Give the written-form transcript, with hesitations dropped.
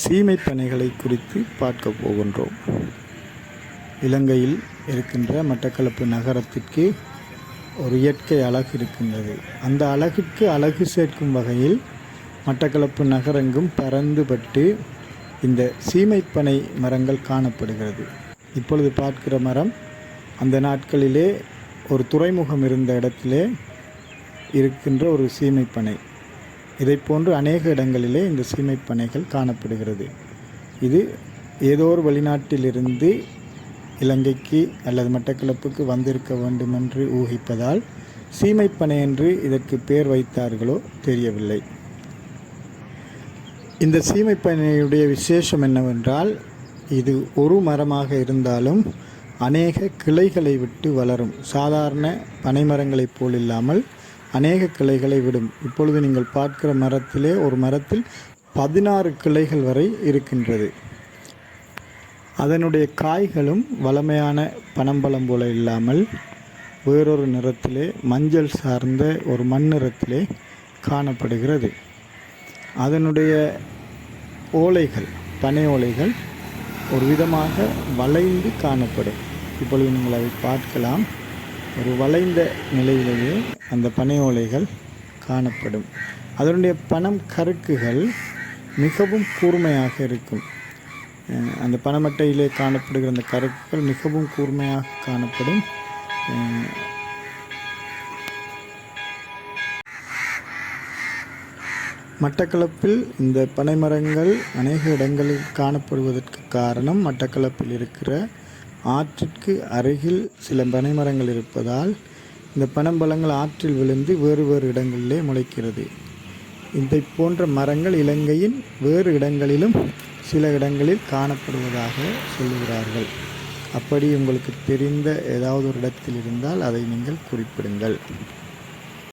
சீமை பனைகளை குறித்து பார்க்க போகின்றோம். இலங்கையில் இருக்கின்ற மட்டக்களப்பு நகரத்திற்கு ஒரு இயற்கை அழகு இருக்கின்றது. அந்த அழகிற்கு அழகு சேர்க்கும் வகையில் மட்டக்களப்பு நகரெங்கும் பரந்துபட்டு இந்த சீமைப்பனை மரங்கள் காணப்படுகிறது. இப்பொழுது பார்க்கிற மரம் அந்த நாட்களிலே ஒரு துறைமுகம் இருந்த இடத்திலே இருக்கின்ற ஒரு சீமைப்பனை. இதை போன்று அநேக இடங்களிலே இந்த சீமைப்பனைகள் காணப்படுகிறது. இது ஏதோ ஒரு வெளிநாட்டிலிருந்து இலங்கைக்கு அல்லது மட்டக்களப்புக்கு வந்திருக்க வேண்டுமென்று ஊகிப்பதால் சீமைப்பனை என்று இதற்கு பெயர் வைத்தார்களோ தெரியவில்லை. இந்த சீமைப்பனையுடைய விசேஷம் என்னவென்றால், இது ஒரு மரமாக இருந்தாலும் அநேக கிளைகளை விட்டு வளரும். சாதாரண பனைமரங்களைப் போல் இல்லாமல் அநேக கிளைகளை விடும். இப்பொழுது நீங்கள் பார்க்கிற மரத்திலே ஒரு மரத்தில் 16 கிளைகள் வரை இருக்கின்றது. அதனுடைய காய்களும் வளமையான பனம்பழம் போல இல்லாமல் வேறொரு நிறத்திலே மஞ்சள் சார்ந்த ஒரு மண்ணிறத்திலே காணப்படுகிறது. அதனுடைய ஓலைகள், பனை ஓலைகள் ஒரு விதமாக வளைந்து காணப்படும். இப்பொழுது நீங்கள் அதை பார்க்கலாம். ஒரு வளைந்த நிலையிலேயே அந்த பனை ஓலைகள் காணப்படும். அதனுடைய பனம் கருக்குகள் மிகவும் கூர்மையாக இருக்கும். அந்த பனமட்டையிலே காணப்படுகிற அந்த கருக்குகள் மிகவும் கூர்மையாக காணப்படும். மட்டக்களப்பில் இந்த பனைமரங்கள் அநேக இடங்களில் காணப்படுவதற்கு காரணம், மட்டக்களப்பில் இருக்கிற ஆற்றிற்கு அருகில் சில பனைமரங்கள் இருப்பதால் இந்த பனம்பழங்கள் ஆற்றில் விழுந்து வேறு வேறு இடங்களிலே முளைக்கிறது. இதை போன்ற மரங்கள் இலங்கையின் வேறு இடங்களிலும் சில இடங்களில் காணப்படுவதாக சொல்லுகிறார்கள். அப்படி உங்களுக்கு தெரிந்த ஏதாவது ஒரு இடத்தில் இருந்தால் அதை நீங்கள் குறிப்பிடுங்கள்.